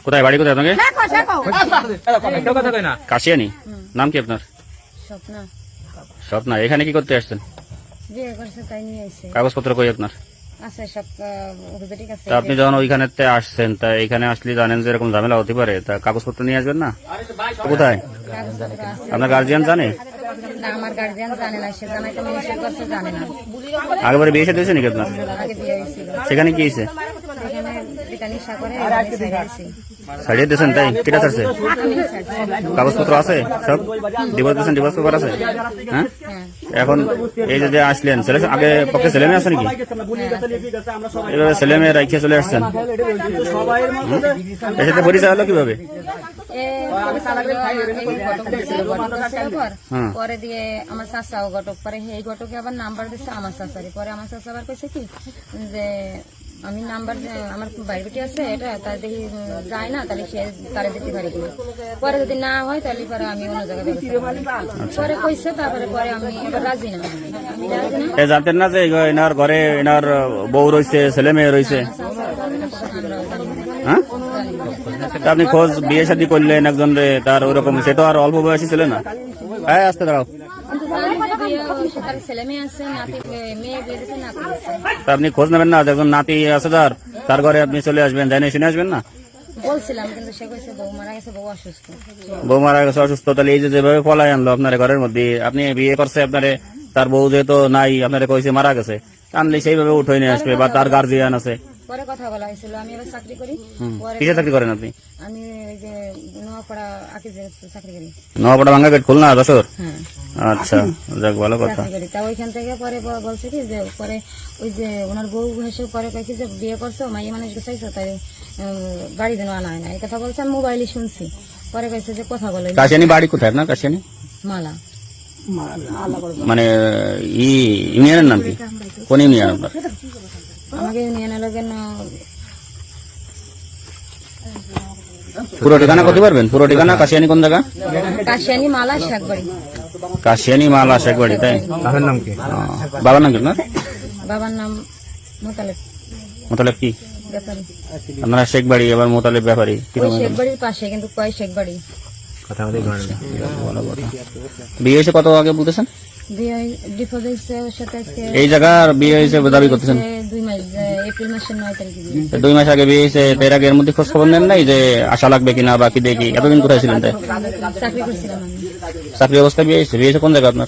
কোথায় বাড়ি কোথায় আপনাকে? কাশিয়ানি। নাম কি আপনার? স্বপ্না। স্বপ্না। এখানে কি করতে আসছেন? বিয়ে করছে তাই নিয়ে আইছে। কাগজপত্র কই আপনার? আছে সব ঠিক আছে। তা আপনি যখন ওইখানে আসছেন তা এখানে আসলে জানেন যে এরকম ঝামেলা হতে পারে, তা কাগজপত্র নিয়ে আসবেন না? কোথায় কাগজপত্র আছে। আপনার গার্জিয়ান জানে? না, আমার গার্জিয়ান জানে না, সে জানাইতে নিষেধ করছে, জানে না। আগেবারে বিয়ে সাথে নাকি আপনার? আগে বিয়ে হয়েছিল। সেখানে কি হয়েছে? এখানে পিতা নিশা করে আমি ছেড়ে দিয়েছি। ছাড়িয়ে দিয়েছেন? তাই কেটে ছাড়ছে? আমি ছাড়ছি। কাগজপত্র আছে সব? ডিভোর্স দিয়েছেন? ডিভোর্স পেপার আছে? হ্যাঁ। এখন এই যে আসলেন, ছেলে আগে পক্ষে ছেলে মেয়ে আছে নাকি? এভাবে ছেলে মেয়ে রাখিয়ে চলে আসছেন, এর সাথে পরিচয় হলো কিভাবে? পরে দিয়ে আমার চাচাও ঘটক, পরে এই ঘটকে আবার নাম্বার দিচ্ছে আমার চাচারি। পরে আমার চাচা আবার কইছে কি যে আমি নাম্বার, আমার বাইরে বেটি আছে এটা, তার দেখি যায় না, তাহলে সে তারে দিতে পারি কিনা। পরে যদি না হয় তাহলে পরে আমি অন্য জায়গায় পরে কইছে। তারপরে পরে আমি এবার রাজি না, আমি রাজি না। জানতেন না যে এনার ঘরে এনার বউ রয়েছে, ছেলে মেয়ে রয়েছে? হ্যাঁ। তা আপনি খোঁজ বিয়ে শাদী করলেন একজন রে, তার ওরকম, সে তো আর অল্প বয়সী ছিল না। হ্যাঁ, আসতে দাঁড়াও। ছেলে মেয়ে আছে, নাতি মেয়ে বিয়ে দিচ্ছে, নাতি আছে। তা আপনি খোঁজ নেবেন না? একজন নাতি আছে তার ঘরে আপনি চলে আসবেন, জানি শুনে আসবেন না? বলছিলাম, কিন্তু সে কইছে বউ মারা গেছে, বউ অসুস্থ। বউ মারা গেছে, অসুস্থ। তাহলে এই যে যেভাবে পলাই আনলো আপনার ঘরের মধ্যে, আপনি বিয়ে করছে আপনারে, তার বউ যেহেতু নাই, আপনারে কইছে মারা গেছে, আনলে সেইভাবে উঠে নিয়ে আসবে, বা তার গার্জিয়ান আছে। পরে কথা বলা হয়েছিল, আমি এবার চাকরি করি। কিসে চাকরি করেন আপনি? আমি ওই যে নোয়াপাড়া আকিজে চাকরি করি। নোয়াপাড়া ভাঙ্গা গেট খুলনা যশোর? হ্যাঁ। আচ্ছা, যাক ভালো কথা। চাকরি করি। তা ওইখান থেকে পরে বলছে কি যে পরে ওই যে ওনার বউ হেসে পরে কয় কি যে বিয়ে করছো, মাইয়া মানুষ চাইছো, তাই বাড়ি যেন আনা হয় না, এই কথা বলছে। আমি মোবাইলে শুনছি। পরে কইছে যে কথা বলে। কাশিয়ানি বাড়ি কোথায় আপনার? কাশিয়ানি মালা। মানে ইউনিয়নের নাম কি? কোন ইউনিয়ন আপনার? আমাকে ইউনিয়নের লোকের পুরো ঠিকানা করতে পারবেন? পুরো ঠিকানা কাশিয়ানি কোন জায়গা? কাশিয়ানি মালা শেখবাড়ি। কাশিয়ানি মালা শেখবাড়ি, তাই? বাবার নাম কি? বাবার নাম কি আপনার? বাবার নাম মোতালেব। মোতালেব কি? ব্যাপারী। আপনারা শেখবাড়ি, আবার মোতালেব ব্যাপারী? ওই শেখবাড়ির পাশে, কিন্তু কয় শেখবাড়ি। বিয়ে হয়েছে কত আগে বলতেছেন? বিয়ে ডিভোর্স হয়েছে ওর সাথে আজকে এই জায়গার বিয়ে হয়েছে দাবি করতেছেন? 2 মাস, এপ্রিল মাসের 9 তারিখে বিয়ে। 2 মাস আগে বিয়ে হয়েছে, এর আগে এর মধ্যে খোঁজ খবর নেন নাই যে আশা লাগবে কিনা বাকি দেখি? এতদিন কোথায় ছিলেন? তাই চাকরি করছিলাম আমি। চাকরি অবস্থায় বিয়ে হয়েছে? বিয়ে হয়েছে কোন জায়গা আপনার?